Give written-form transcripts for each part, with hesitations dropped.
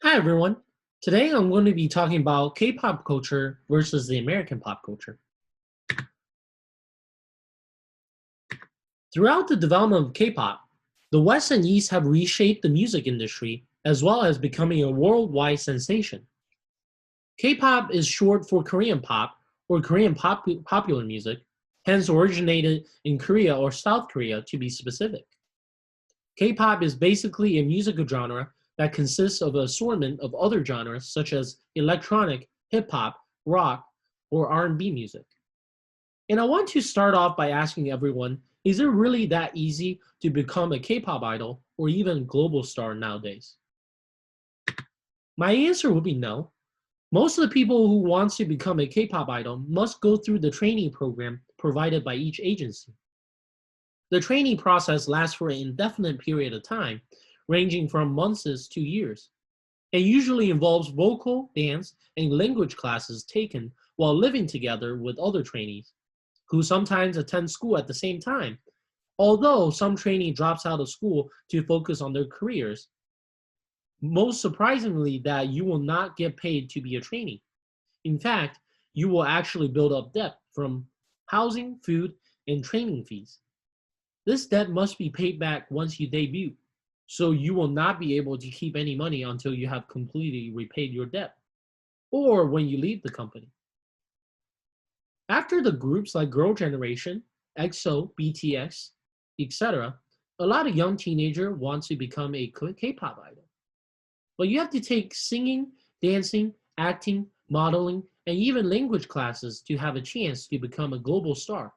Hi everyone. Today I'm going to be talking about K-pop culture versus the American pop culture. Throughout the development of K-pop, the West and East have reshaped the music industry as well as becoming a worldwide sensation. K-pop is short for Korean pop or Korean popular music, hence originated in Korea or South Korea to be specific. K-pop is basically a musical genre that consists of an assortment of other genres such as electronic, hip-hop, rock, or R&B music. And I want to start off by asking everyone, is it really that easy to become a K-pop idol or even global star nowadays? My answer would be no. Most of the people who want to become a K-pop idol must go through the training program provided by each agency. The training process lasts for an indefinite period of time, ranging from months to years. It usually involves vocal, dance, and language classes taken while living together with other trainees, who sometimes attend school at the same time, although some trainee drops out of school to focus on their careers. Most surprisingly, that you will not get paid to be a trainee. In fact, you will actually build up debt from housing, food, and training fees. This debt must be paid back once you debut, so you will not be able to keep any money until you have completely repaid your debt, or when you leave the company. After the groups like Girl Generation, EXO, BTS, etc., a lot of young teenagers want to become a K-pop idol. But you have to take singing, dancing, acting, modeling, and even language classes to have a chance to become a global star.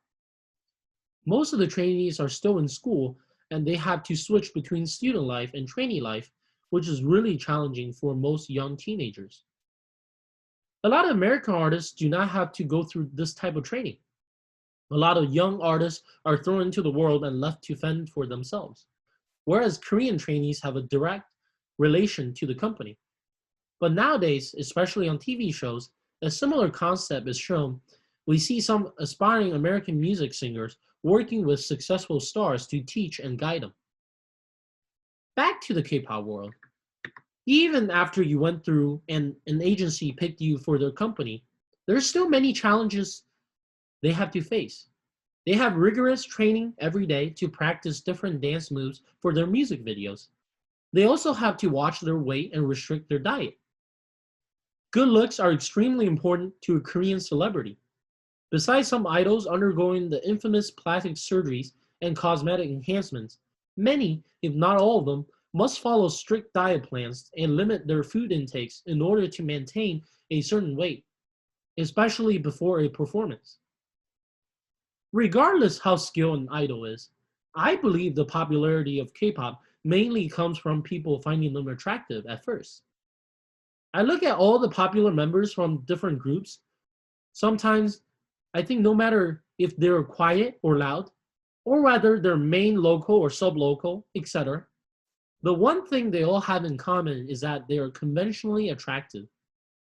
Most of the trainees are still in school and they have to switch between student life and trainee life, which is really challenging for most young teenagers. A lot of American artists do not have to go through this type of training. A lot of young artists are thrown into the world and left to fend for themselves, whereas Korean trainees have a direct relation to the company. But nowadays, especially on TV shows, a similar concept is shown. We see some aspiring American music singers working with successful stars to teach and guide them. Back to the K-pop world. Even after you went through and an agency picked you for their company, there's still many challenges they have to face. They have rigorous training every day to practice different dance moves for their music videos. They also have to watch their weight and restrict their diet. Good looks are extremely important to a Korean celebrity. Besides some idols undergoing the infamous plastic surgeries and cosmetic enhancements, many, if not all of them, must follow strict diet plans and limit their food intakes in order to maintain a certain weight, especially before a performance. Regardless how skilled an idol is, I believe the popularity of K-pop mainly comes from people finding them attractive at first. I look at all the popular members from different groups. Sometimes I think no matter if they're quiet or loud, or whether they're main local or sub-local, etc., the one thing they all have in common is that they are conventionally attractive.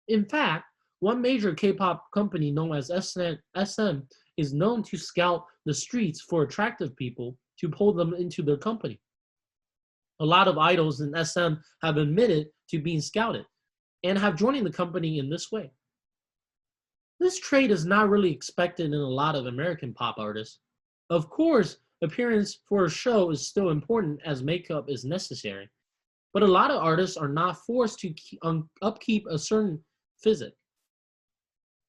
In fact, one major K-pop company known as SM is known to scout the streets for attractive people to pull them into their company. A lot of idols in SM have admitted to being scouted and have joined the company in this way. This trait is not really expected in a lot of American pop artists. Of course, appearance for a show is still important as makeup is necessary, but a lot of artists are not forced to upkeep a certain physique.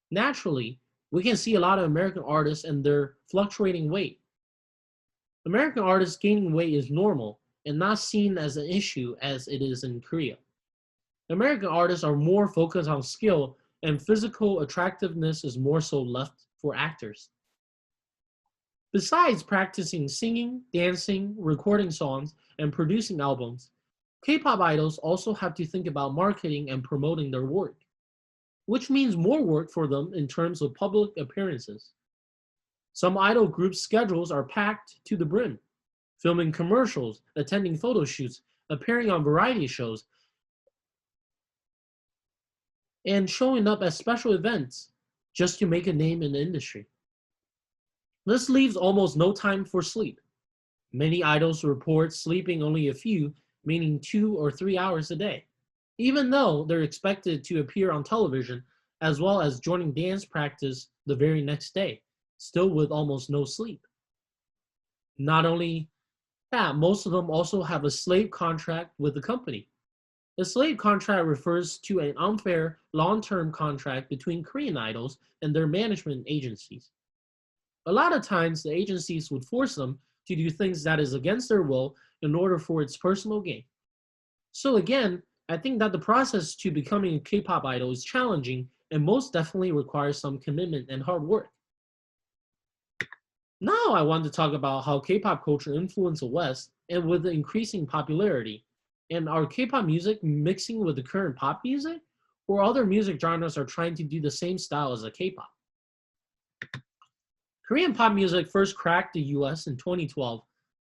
Naturally, we can see a lot of American artists and their fluctuating weight. American artists gaining weight is normal and not seen as an issue as it is in Korea. American artists are more focused on skill and physical attractiveness is more so left for actors. Besides practicing singing, dancing, recording songs, and producing albums, K-pop idols also have to think about marketing and promoting their work, which means more work for them in terms of public appearances. Some idol groups' schedules are packed to the brim, filming commercials, attending photo shoots, appearing on variety shows, and showing up at special events just to make a name in the industry. This leaves almost no time for sleep. Many idols report sleeping only a few, meaning 2 or 3 hours a day. even though they're expected to appear on television as well as joining dance practice the very next day, still with almost no sleep. Not only that, most of them also have a slave contract with the company. A slave contract refers to an unfair long-term contract between Korean idols and their management agencies. A lot of times, the agencies would force them to do things that is against their will in order for its personal gain. So again, I think that the process to becoming a K-pop idol is challenging and most definitely requires some commitment and hard work. Now I want to talk about how K-pop culture influenced the West and with the increasing popularity. And are K-pop music mixing with the current pop music? Or other music genres are trying to do the same style as the K-pop? Korean pop music first cracked the US in 2012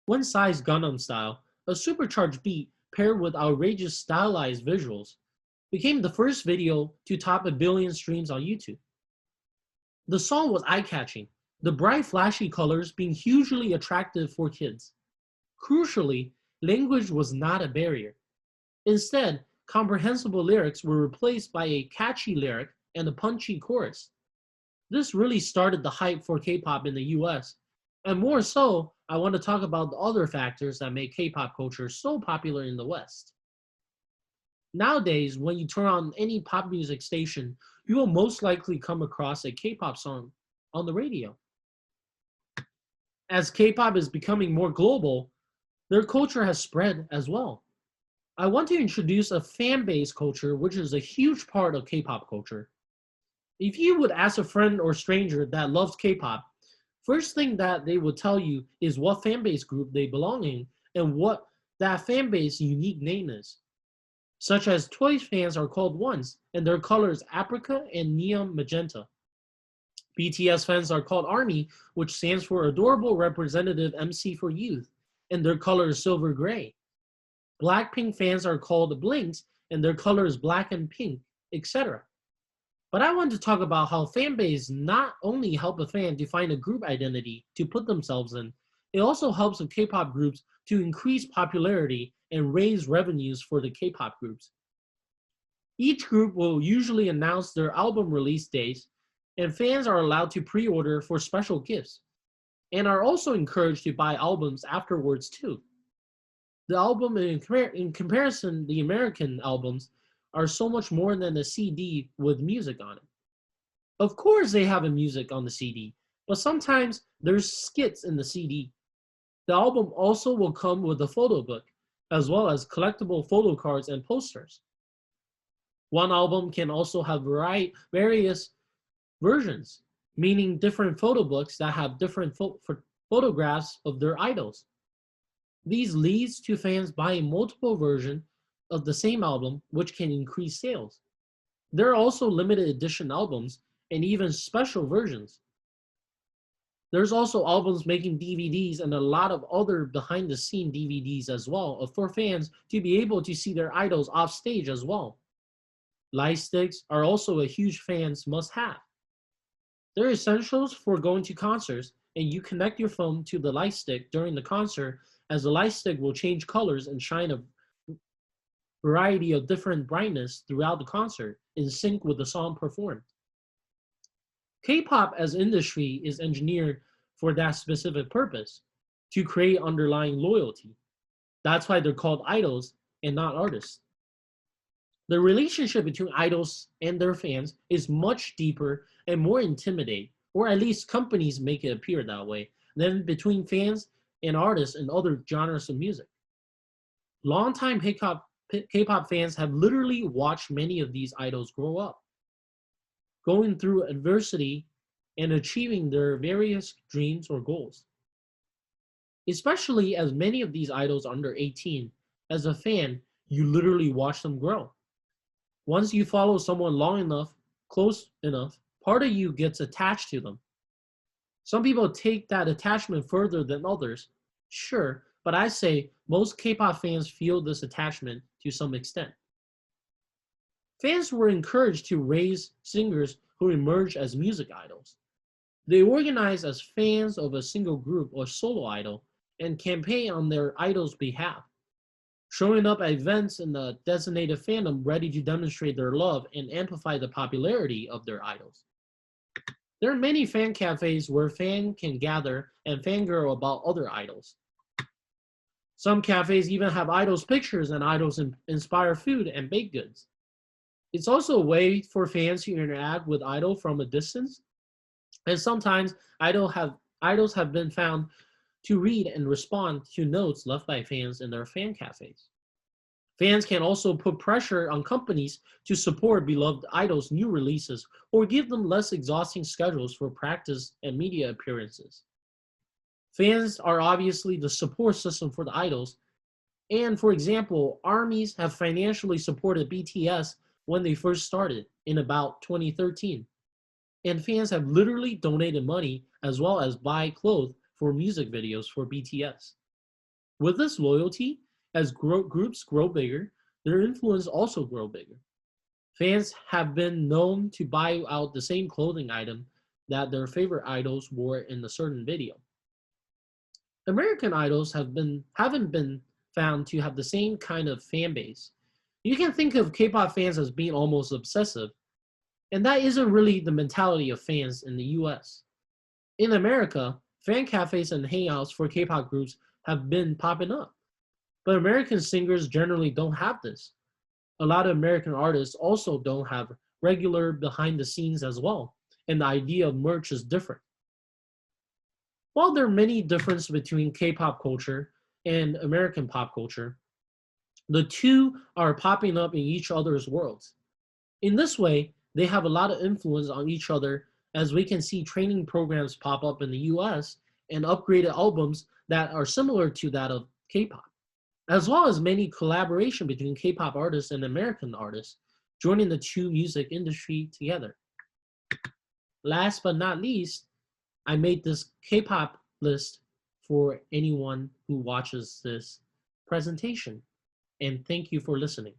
when Psy's Gangnam Style, a supercharged beat paired with outrageous stylized visuals, became the first video to top 1 billion streams on YouTube. The song was eye-catching, the bright flashy colors being hugely attractive for kids. Crucially, language was not a barrier. Instead, comprehensible lyrics were replaced by a catchy lyric and a punchy chorus. This really started the hype for K-pop in the US. And more so, I want to talk about the other factors that make K-pop culture so popular in the West. Nowadays, when you turn on any pop music station, you will most likely come across a K-pop song on the radio. As K-pop is becoming more global, their culture has spread as well. I want to introduce a fan base culture, which is a huge part of K-pop culture. If you would ask a friend or stranger that loves K-pop, first thing that they would tell you is what fan base group they belong in and what that fan base unique name is. Such as Toys fans are called Ones, and their colors apricot and neon magenta. BTS fans are called ARMY, which stands for Adorable Representative MC for Youth, and their color is silver gray. Blackpink fans are called Blinks, and their color is black and pink, etc. But I want to talk about how fan base not only help a fan to find a group identity to put themselves in, it also helps with K-pop groups to increase popularity and raise revenues for the K-pop groups. Each group will usually announce their album release dates, and fans are allowed to pre-order for special gifts, and are also encouraged to buy albums afterwards too. The album, in comparison, the American albums are so much more than a CD with music on it. Of course they have a music on the CD, but sometimes there's skits in the CD. The album also will come with a photo book, as well as collectible photo cards and posters. One album can also have various versions, meaning different photo books that have different photographs of their idols. These leads to fans buying multiple versions of the same album, which can increase sales. There are also limited edition albums and even special versions. There's also albums making DVDs and a lot of other behind the scene DVDs as well for fans to be able to see their idols off stage as well. Light sticks are also a huge fans must have. They're essentials for going to concerts, and you connect your phone to the light stick during the concert, as the light stick will change colors and shine a variety of different brightness throughout the concert in sync with the song performed. K-pop as industry is engineered for that specific purpose, to create underlying loyalty. That's why they're called idols and not artists. The relationship between idols and their fans is much deeper and more intimidating, or at least companies make it appear that way, than between fans and artists in other genres of music. Longtime K-pop fans have literally watched many of these idols grow up, going through adversity and achieving their various dreams or goals. Especially as many of these idols are under 18, as a fan, you literally watch them grow. Once you follow someone long enough, close enough, part of you gets attached to them. Some people take that attachment further than others, sure, but I say most K-pop fans feel this attachment to some extent. Fans were encouraged to raise singers who emerge as music idols. They organize as fans of a single group or solo idol and campaign on their idol's behalf. showing up at events in the designated fandom ready to demonstrate their love and amplify the popularity of their idols. There are many fan cafes where fans can gather and fangirl about other idols. Some cafes even have idols' pictures and idols inspire food and baked goods. It's also a way for fans to interact with idol from a distance, and sometimes idols have been found to read and respond to notes left by fans in their fan cafes. Fans can also put pressure on companies to support beloved idols' new releases or give them less exhausting schedules for practice and media appearances. Fans are obviously the support system for the idols, and for example, armies have financially supported BTS when they first started in about 2013, and fans have literally donated money as well as buy clothes for music videos for BTS. With this loyalty, as groups grow bigger, their influence also grow bigger. Fans have been known to buy out the same clothing item that their favorite idols wore in a certain video. American idols haven't been found to have the same kind of fan base. You can think of K-pop fans as being almost obsessive, and that isn't really the mentality of fans in the US. In America, fan cafes and hangouts for K-pop groups have been popping up. But American singers generally don't have this. A lot of American artists also don't have regular behind the scenes as well, and the idea of merch is different. While there are many differences between K-pop culture and American pop culture, the two are popping up in each other's worlds. In this way, they have a lot of influence on each other, as we can see training programs pop up in the US and upgraded albums that are similar to that of K-pop, as well as many collaboration between K-pop artists and American artists, joining the two music industry together. Last but not least, I made this K-pop list for anyone who watches this presentation. And thank you for listening.